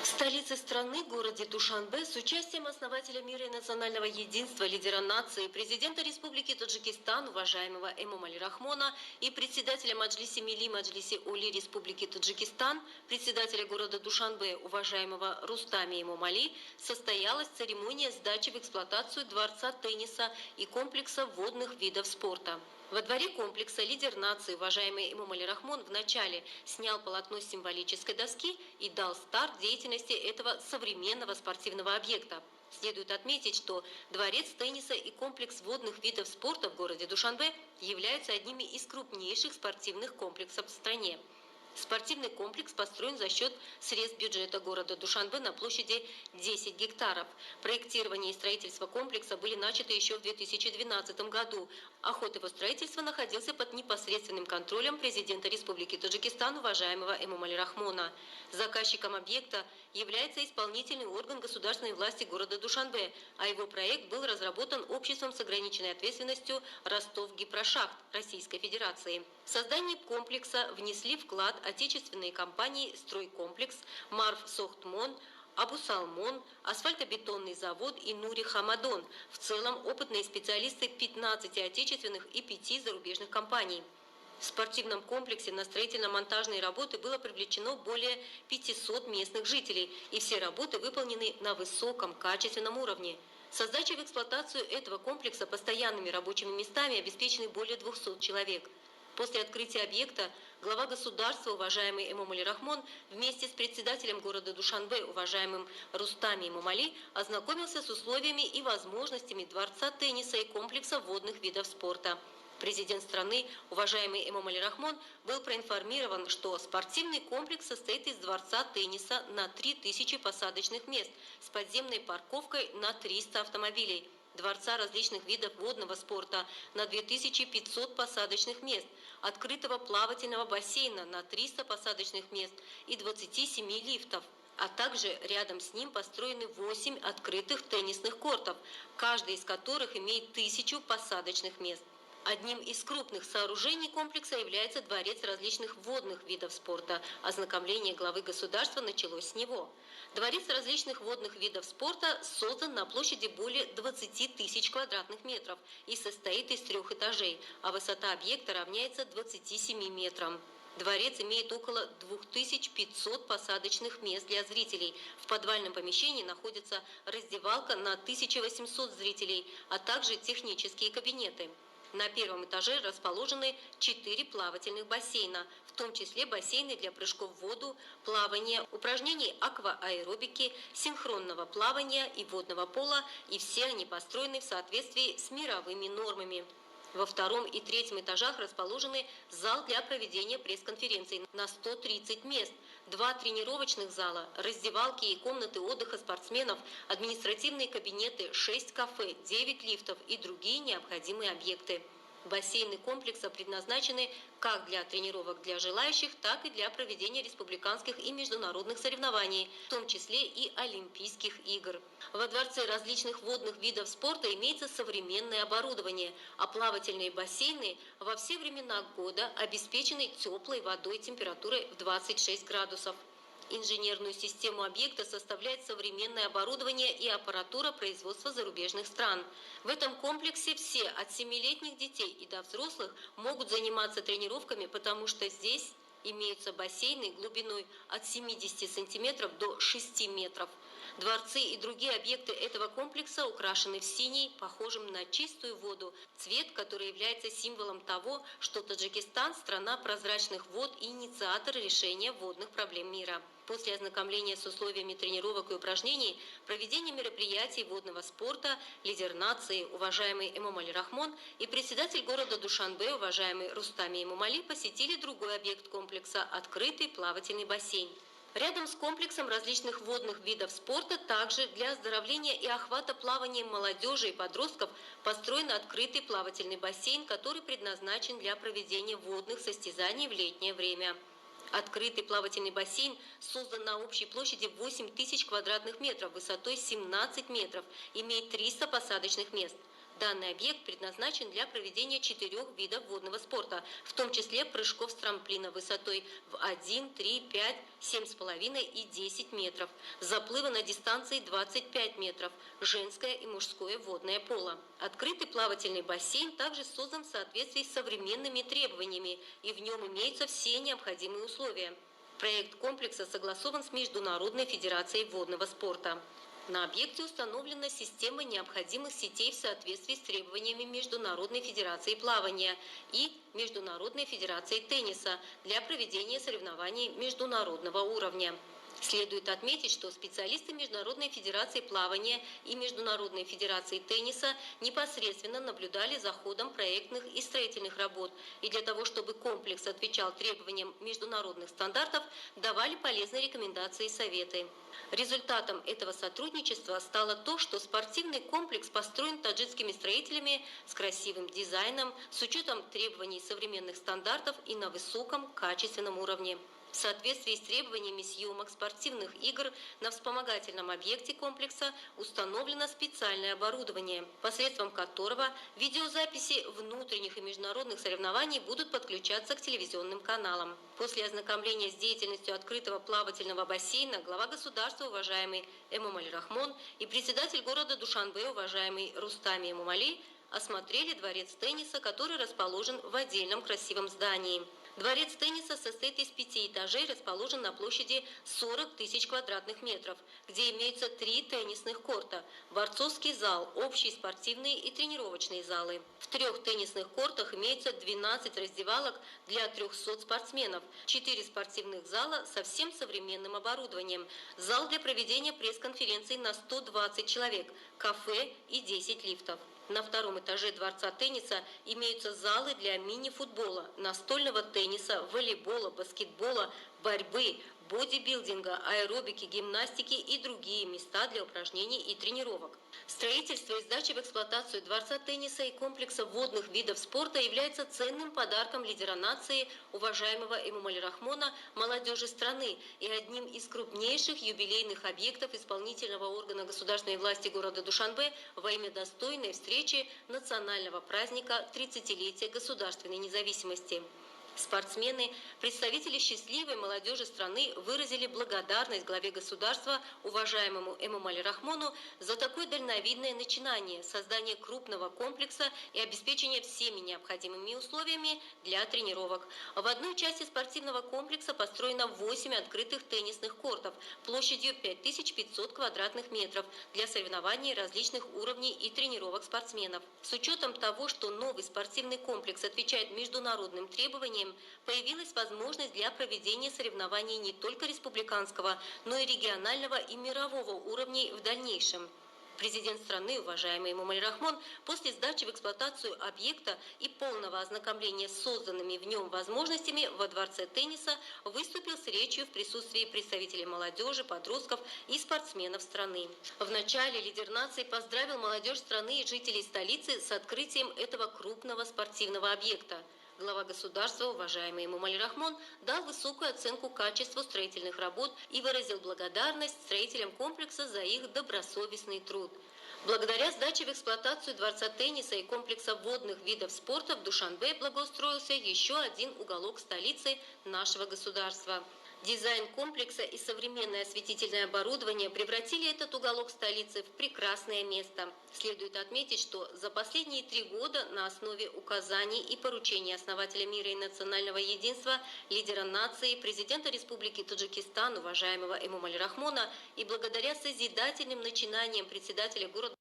В столице страны, городе Душанбе, с участием основателя мира и национального единства, лидера нации, президента Республики Таджикистан, уважаемого Эмомали Рахмона, и председателя Маджлиси Милли Маджлиси Оли Республики Таджикистан, председателя города Душанбе, уважаемого Рустами Эмомали, состоялась церемония сдачи в эксплуатацию дворца тенниса и комплекса водных видов спорта. Во дворе комплекса лидер нации, уважаемый Эмомали Рахмон, вначале снял полотно с символической доски и дал старт деятельности этого современного спортивного объекта. Следует отметить, что дворец тенниса и комплекс водных видов спорта в городе Душанбе являются одними из крупнейших спортивных комплексов в стране. Спортивный комплекс построен за счет средств бюджета города Душанбе на площади 10 гектаров. Проектирование и строительство комплекса были начаты еще в 2012 году, а ход его строительства находился под непосредственным контролем президента Республики Таджикистан, уважаемого Эмомали Рахмона. Заказчиком объекта является исполнительный орган государственной власти города Душанбе, а его проект был разработан обществом с ограниченной ответственностью Ростов-Гипрошахт Российской Федерации. В создание комплекса внесли вклад отечественные компании «Стройкомплекс», «Марф-Сохтмон», «Абусалмон», асфальтобетонный завод и «Нури Хамадон». В целом опытные специалисты 15 отечественных и 5 зарубежных компаний. В спортивном комплексе на строительно-монтажные работы было привлечено более 500 местных жителей, и все работы выполнены на высоком качественном уровне. Со сдачей в эксплуатацию этого комплекса постоянными рабочими местами обеспечены более 200 человек. После открытия объекта глава государства, уважаемый Эмомали Рахмон, вместе с председателем города Душанбе, уважаемым Рустами Эмомали, ознакомился с условиями и возможностями дворца тенниса и комплекса водных видов спорта. Президент страны, уважаемый Эмомали Рахмон, был проинформирован, что спортивный комплекс состоит из дворца тенниса на 3000 посадочных мест с подземной парковкой на 300 автомобилей, дворца различных видов водного спорта на 2500 посадочных мест, открытого плавательного бассейна на 300 посадочных мест и 27 лифтов. А также рядом с ним построены 8 открытых теннисных кортов, каждый из которых имеет 1000 посадочных мест. Одним из крупных сооружений комплекса является дворец различных водных видов спорта. Ознакомление главы государства началось с него. Дворец различных водных видов спорта создан на площади более 20 тысяч квадратных метров и состоит из 3 этажей, а высота объекта равняется 27 метрам. Дворец имеет около 2500 посадочных мест для зрителей. В подвальном помещении находится раздевалка на 1800 зрителей, а также технические кабинеты. На первом этаже расположены 4 плавательных бассейна, в том числе бассейны для прыжков в воду, плавания, упражнений аквааэробики, синхронного плавания и водного пола, и все они построены в соответствии с мировыми нормами. Во втором и третьем этажах расположены зал для проведения пресс-конференций на 130 мест, 2 тренировочных зала, раздевалки и комнаты отдыха спортсменов, административные кабинеты, 6 кафе, 9 лифтов и другие необходимые объекты. Бассейны комплекса предназначены как для тренировок для желающих, так и для проведения республиканских и международных соревнований, в том числе и Олимпийских игр. Во дворце различных водных видов спорта имеется современное оборудование, а плавательные бассейны во все времена года обеспечены теплой водой температурой в 26 градусов. Инженерную систему объекта составляет современное оборудование и аппаратура производства зарубежных стран. В этом комплексе все от 7-летних детей и до взрослых могут заниматься тренировками, потому что здесь имеются бассейны глубиной от 70 сантиметров до 6 метров. Дворцы и другие объекты этого комплекса украшены в синий, похожим на чистую воду, цвет, который является символом того, что Таджикистан – страна прозрачных вод и инициатор решения водных проблем мира. После ознакомления с условиями тренировок и упражнений, проведения мероприятий водного спорта, лидер нации, уважаемый Эмомали Рахмон, и председатель города Душанбе, уважаемый Рустами Эмомали, посетили другой объект комплекса – открытый плавательный бассейн. Рядом с комплексом различных водных видов спорта также для оздоровления и охвата плаванием молодежи и подростков построен открытый плавательный бассейн, который предназначен для проведения водных состязаний в летнее время. Открытый плавательный бассейн создан на общей площади 8000 квадратных метров, высотой 17 метров, имеет 300 посадочных мест. Данный объект предназначен для проведения 4 видов водного спорта, в том числе прыжков с трамплина высотой в 1, 3, 5, 7,5 и 10 метров, заплыва на дистанции 25 метров, женское и мужское водное поло. Открытый плавательный бассейн также создан в соответствии с современными требованиями, и в нем имеются все необходимые условия. Проект комплекса согласован с Международной федерацией водного спорта. На объекте установлена система необходимых сетей в соответствии с требованиями Международной федерации плавания и Международной федерации тенниса для проведения соревнований международного уровня. Следует отметить, что специалисты Международной федерации плавания и Международной федерации тенниса непосредственно наблюдали за ходом проектных и строительных работ, и для того, чтобы комплекс отвечал требованиям международных стандартов, давали полезные рекомендации и советы. Результатом этого сотрудничества стало то, что спортивный комплекс построен таджикскими строителями с красивым дизайном, с учетом требований современных стандартов и на высоком качественном уровне. В соответствии с требованиями съемок спортивных игр на вспомогательном объекте комплекса установлено специальное оборудование, посредством которого видеозаписи внутренних и международных соревнований будут подключаться к телевизионным каналам. После ознакомления с деятельностью открытого плавательного бассейна глава государства, уважаемый Эмомали Рахмон, и председатель города Душанбе, уважаемый Рустами Эмомали, осмотрели дворец тенниса, который расположен в отдельном красивом здании. Дворец тенниса состоит из 5 этажей, расположен на площади 40 тысяч квадратных метров, где имеются 3 теннисных корта, борцовский зал, общие спортивные и тренировочные залы. В 3 теннисных кортах имеется 12 раздевалок для 300 спортсменов, 4 спортивных зала со всем современным оборудованием, зал для проведения пресс-конференций на 120 человек, кафе и 10 лифтов. На 2-м этаже дворца тенниса имеются залы для мини-футбола, настольного тенниса, волейбола, баскетбола, борьбы, бодибилдинга, аэробики, гимнастики и другие места для упражнений и тренировок. Строительство и сдача в эксплуатацию дворца тенниса и комплекса водных видов спорта является ценным подарком лидера нации, уважаемого Эмомали Рахмона, молодежи страны и одним из крупнейших юбилейных объектов исполнительного органа государственной власти города Душанбе во имя достойной встречи национального праздника 30-летия государственной независимости. Спортсмены, представители счастливой молодежи страны выразили благодарность главе государства, уважаемому Эмомали Рахмону, за такое дальновидное начинание, создание крупного комплекса и обеспечение всеми необходимыми условиями для тренировок. В одной части спортивного комплекса построено 8 открытых теннисных кортов площадью 5500 квадратных метров для соревнований различных уровней и тренировок спортсменов. С учетом того, что новый спортивный комплекс отвечает международным требованиям, появилась возможность для проведения соревнований не только республиканского, но и регионального и мирового уровней в дальнейшем. Президент страны, уважаемый Эмомали Рахмон, после сдачи в эксплуатацию объекта и полного ознакомления с созданными в нем возможностями во дворце тенниса выступил с речью в присутствии представителей молодежи, подростков и спортсменов страны. Вначале лидер нации поздравил молодежь страны и жителей столицы с открытием этого крупного спортивного объекта. Глава государства, уважаемый Эмомали Рахмон, дал высокую оценку качеству строительных работ и выразил благодарность строителям комплекса за их добросовестный труд. Благодаря сдаче в эксплуатацию дворца тенниса и комплекса водных видов спорта в Душанбе благоустроился еще один уголок столицы нашего государства. Дизайн комплекса и современное осветительное оборудование превратили этот уголок столицы в прекрасное место. Следует отметить, что за последние 3 года на основе указаний и поручений основателя мира и национального единства, лидера нации, президента Республики Таджикистан, уважаемого Эмомали Рахмона, и благодаря созидательным начинаниям председателя города